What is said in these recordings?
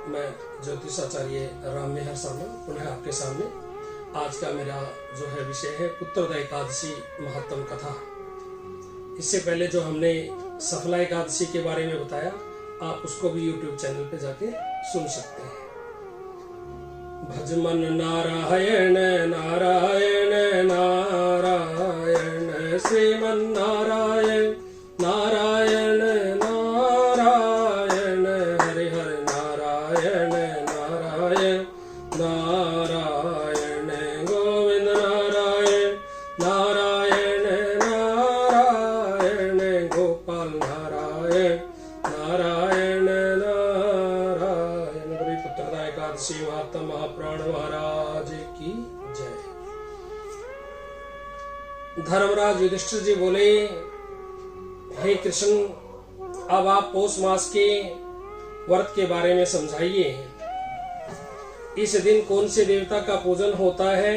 मैं ज्योतिषाचार्य राम मेहर शर्मा पुनः आपके सामने आज का मेरा जो है विषय है पुत्रदा एकादशी महत्तम कथा। इससे पहले जो हमने सफला एकादशी के बारे में बताया, आप उसको भी YouTube चैनल पे जाके सुन सकते हैं। भजमन नारायण नारायण नारायण श्रीमन नारायण नारायण नारायण हरि हरि नारायण नारायण नारायण गोविंद नारायण नारायण नारायण गोपाल नारायण नारायण नारायण। बड़ी पुत्रदा एकादशी महात्मा महाप्राण महाराज की जय। धर्मराज युधिष्ठिर जी बोले, हे कृष्ण, अब आप पौष मास के व्रत के बारे में समझाइए। इस दिन कौन से देवता का पूजन होता है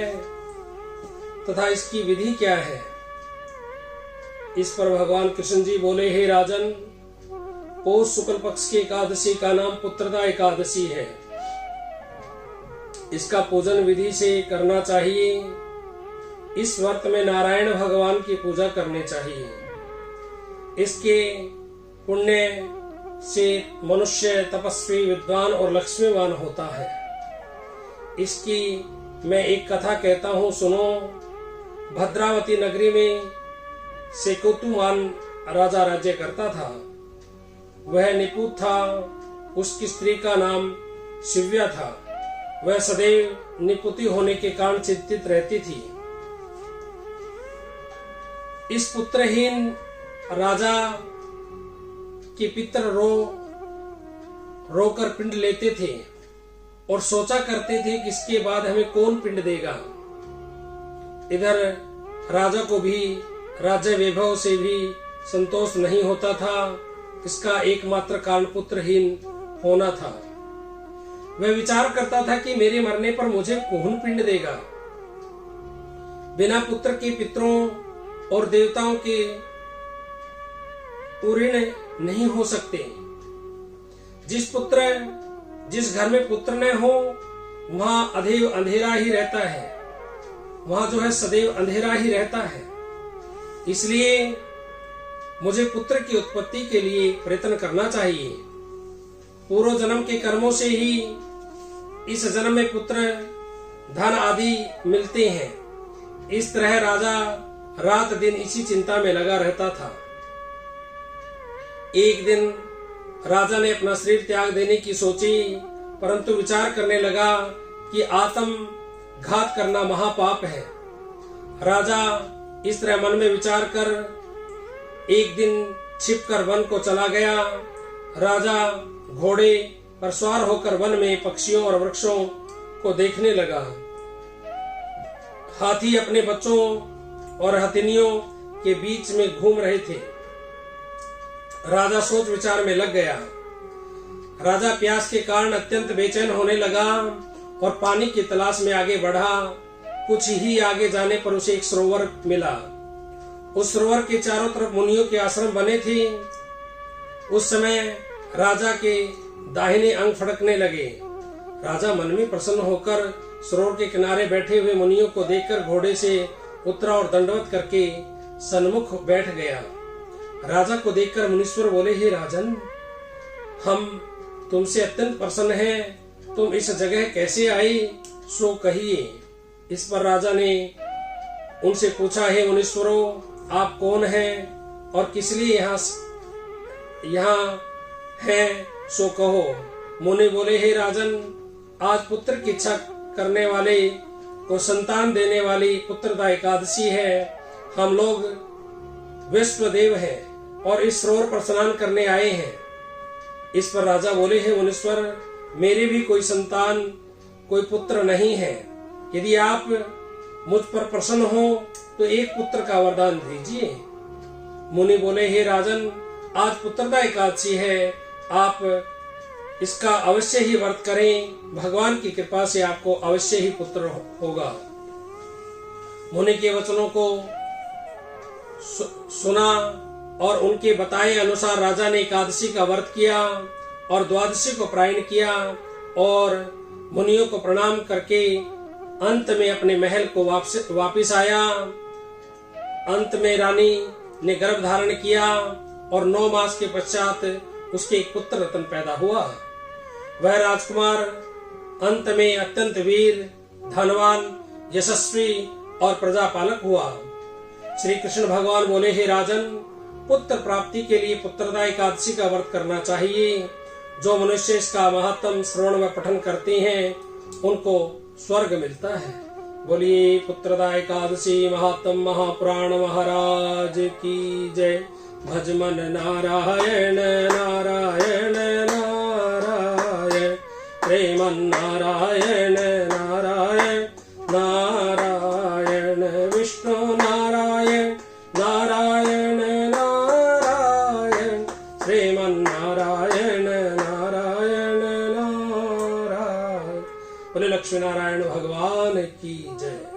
तथा इसकी विधि क्या है। इस पर भगवान कृष्ण जी बोले, हे राजन, पौष शुक्ल पक्ष की एकादशी का नाम पुत्रदा एकादशी है। इसका पूजन विधि से करना चाहिए। इस व्रत में नारायण भगवान की पूजा करनी चाहिए। इसके पुण्य से मनुष्य तपस्वी, विद्वान और लक्ष्मीवान होता है। इसकी मैं एक कथा कहता हूँ, सुनो। भद्रावती नगरी में सेकुतुमान राजा राज्य करता था। वह निपुत था। उसकी स्त्री का नाम शिव्या था। वह सदैव निपुति होने के कारण चिंतित रहती थी। इस पुत्रहीन राजा के पितर रोकर पिंड लेते थे और सोचा करते थे कि इसके बाद हमें कौन पिंड देगा। इधर राजा को भी राज्य वैभव से भी संतोष नहीं होता था। इसका एकमात्र कारण पुत्रहीन होना था। वह विचार करता था कि मेरे मरने पर मुझे कौन पिंड देगा। बिना पुत्र के पितरों और देवताओं के ऋण नहीं हो सकते। जिस घर में पुत्र न हो वहां अधेव अंधेरा ही रहता है। वहां जो है सदैव अंधेरा ही रहता है। इसलिए मुझे पुत्र की उत्पत्ति के लिए प्रयत्न करना चाहिए। पूर्व जन्म के कर्मों से ही इस जन्म में पुत्र, धन आदि मिलते हैं। इस तरह राजा रात दिन इसी चिंता में लगा रहता था। एक दिन राजा ने अपना शरीर त्याग देने की सोची, परंतु विचार करने लगा कि आत्म घात करना महापाप है। राजा इस तरह मन में विचार कर एक दिन छिपकर वन को चला गया। राजा घोड़े पर सवार होकर वन में पक्षियों और वृक्षों को देखने लगा। हाथी अपने बच्चों और हथिनियों के बीच में घूम रहे थे। राजा सोच विचार में लग गया। राजा प्यास के कारण अत्यंत बेचैन होने लगा और पानी की तलाश में आगे बढ़ा। कुछ ही आगे जाने पर उसे एक सरोवर मिला। उस सरोवर के चारों तरफ मुनियों के आश्रम बने थे। उस समय राजा के दाहिने अंग फड़कने लगे। राजा मन में प्रसन्न होकर सरोवर के किनारे बैठे हुए मुनियों को देखकर घोड़े से उतरा और दंडवत करके सन्मुख बैठ गया। राजा को देखकर मुनीश्वर बोले, हे राजन, हम तुमसे अत्यंत प्रसन्न हैं। तुम इस जगह कैसे आई, सो कहिए। इस पर राजा ने उनसे पूछा, हे मुनीश्वरों, आप कौन हैं और किस लिए यहाँ हैं, सो कहो। मुनि बोले, हे राजन, आज पुत्र की इच्छा करने वाले को संतान देने वाली पुत्रदा एकादशी है। हम लोग वैष्णोदेव हैं और इस सरोवर पर स्नान करने आए हैं। इस पर राजा बोले, हे मुनीश्वर, मेरे भी कोई संतान, कोई पुत्र नहीं है। यदि आप मुझ पर प्रसन्न हो तो एक पुत्र का वरदान दीजिए। मुनि बोले, हे राजन, आज पुत्रदा एकादशी है। आप इसका अवश्य ही व्रत करें। भगवान की कृपा से आपको अवश्य ही पुत्र होगा। मुनि के वचनों को सुना और उनके बताए अनुसार राजा ने एकादशी का व्रत किया और द्वादशी को प्रायण किया। और मुनियों को प्रणाम करके अंत में अपने महल को वापिस आया। अंत में रानी ने गर्भ धारण किया और 9 मास के पश्चात उसके एक पुत्र रतन पैदा हुआ। वह राजकुमार अंत में अत्यंत वीर, धनवान, यशस्वी और प्रजापालक हुआ। श्री कृष्ण भगवान बोले, हे राजन, पुत्र प्राप्ति के लिए पुत्रदा एकादशी का व्रत करना चाहिए। जो मनुष्य इसका महात्म श्रवण व पठन करते हैं उनको स्वर्ग मिलता है। बोलिए पुत्रदा एकादशी महात्म महापुराण महाराज की जय। भज मन नारायण नारायण नारायण, प्रेमन नारायण नारायण नारायण, विष्णु नारायण नारायण नारायण, श्रीमन नारायण नारायण नारायण। बोले लक्ष्मी नारायण भगवान की जय।